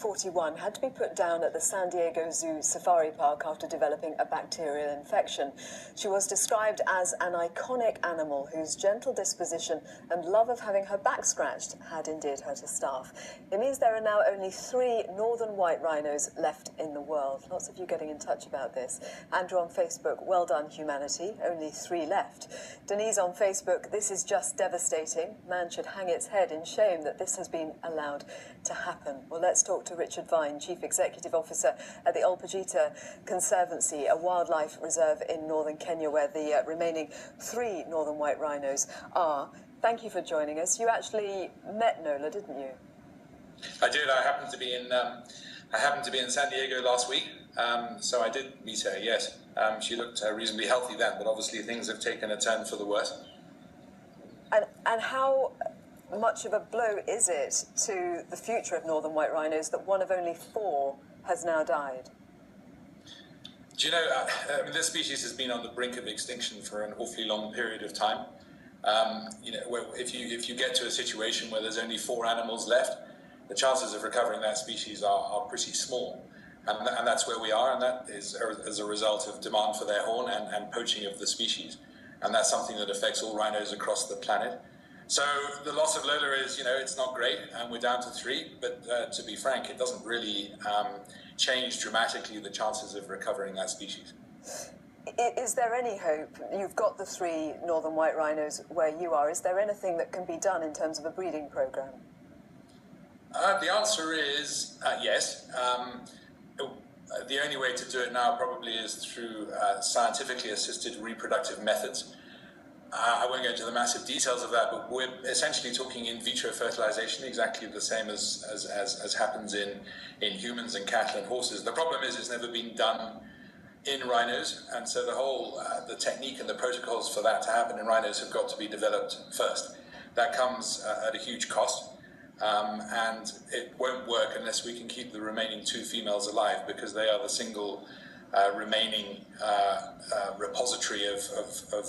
41, had to be put down at the San Diego Zoo Safari Park after developing a bacterial infection. She was described as an iconic animal whose gentle disposition and love of having her back scratched had endeared her to staff. It means there are now only 3 northern white rhinos left in the world. Lots of you getting in touch about this. Andrew on Facebook, well done humanity, only 3 left. Denise on Facebook, this is just devastating. Man should hang its head in shame that this has been allowed to happen. Well, let's talk to Richard Vigne, Chief Executive Officer at the Pejeta Conservancy, a wildlife reserve in northern Kenya where the remaining 3 northern white rhinos are. Thank you for joining us. You actually met Nola, didn't you? I did. I happened to be in San Diego last week, so I did meet her. Yes, she looked reasonably healthy then, but obviously things have taken a turn for the worse. And how much of a blow is it to the future of northern white rhinos that one of only 4 has now died? Do you know, this species has been on the brink of extinction for an awfully long period of time. If you get to a situation where there's only 4 animals left, the chances of recovering that species are pretty small. And that's where we are, and that is as a result of demand for their horn and poaching of the species. And that's something that affects all rhinos across the planet. So the loss of Lola is, it's not great, and we're down to 3, but to be frank, it doesn't really change dramatically the chances of recovering that species. Is there any hope? You've got the 3 northern white rhinos where you are. Is there anything that can be done in terms of a breeding program? The answer is yes. The only way to do it now probably is through scientifically assisted reproductive methods. I won't go into the massive details of that, but we're essentially talking in vitro fertilization, exactly the same as happens in humans and cattle and horses. The problem is it's never been done in rhinos, and so the technique and the protocols for that to happen in rhinos have got to be developed first. That comes at a huge cost, and it won't work unless we can keep the remaining 2 females alive, because they are the single remaining repository of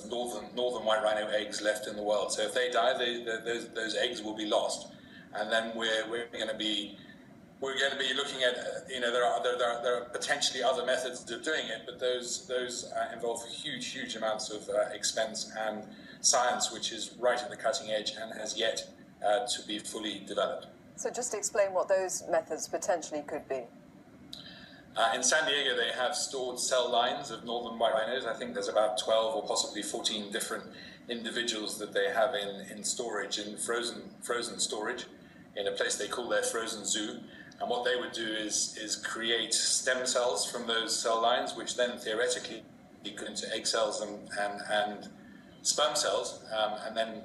northern white rhino eggs left in the world. So if they die, those eggs will be lost, and then we're going to be looking at there are potentially other methods of doing it, but those involve huge amounts of expense and science, which is right at the cutting edge and has yet to be fully developed. So just explain what those methods potentially could be. In San Diego, they have stored cell lines of northern white rhinos. I think there's about 12 or possibly 14 different individuals that they have in storage, in frozen storage, in a place they call their frozen zoo. And what they would do is create stem cells from those cell lines, which then theoretically go into egg cells and sperm cells, and then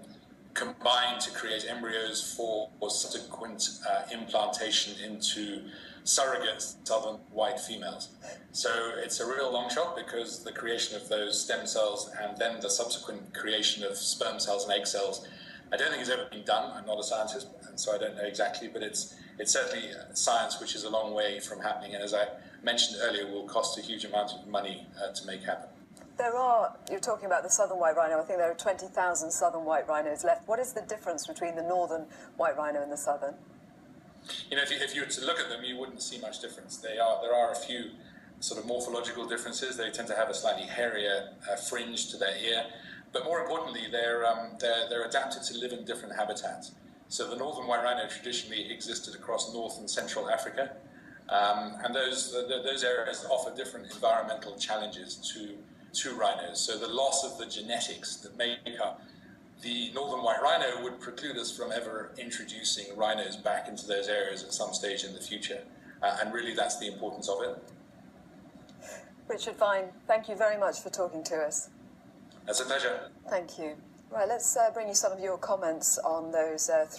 combine to create embryos for subsequent implantation into surrogate southern white females. So it's a real long shot, because the creation of those stem cells and then the subsequent creation of sperm cells and egg cells, I don't think has ever been done. I'm not a scientist, and so I don't know exactly, but it's certainly science which is a long way from happening, and as I mentioned earlier, will cost a huge amount of money to make happen. You're talking about the southern white rhino, I think there are 20,000 southern white rhinos left. What is the difference between the northern white rhino and the southern? If you were to look at them, you wouldn't see much difference. There are a few sort of morphological differences. They tend to have a slightly hairier fringe to their ear, but more importantly, they're adapted to live in different habitats. So the northern white rhino traditionally existed across North and Central Africa, and those areas offer different environmental challenges to rhinos. So the loss of the genetics that make up the northern white rhino would preclude us from ever introducing rhinos back into those areas at some stage in the future. And really, that's the importance of it. Richard Vigne, thank you very much for talking to us. It's a pleasure. Thank you. Right, let's bring you some of your comments on those 3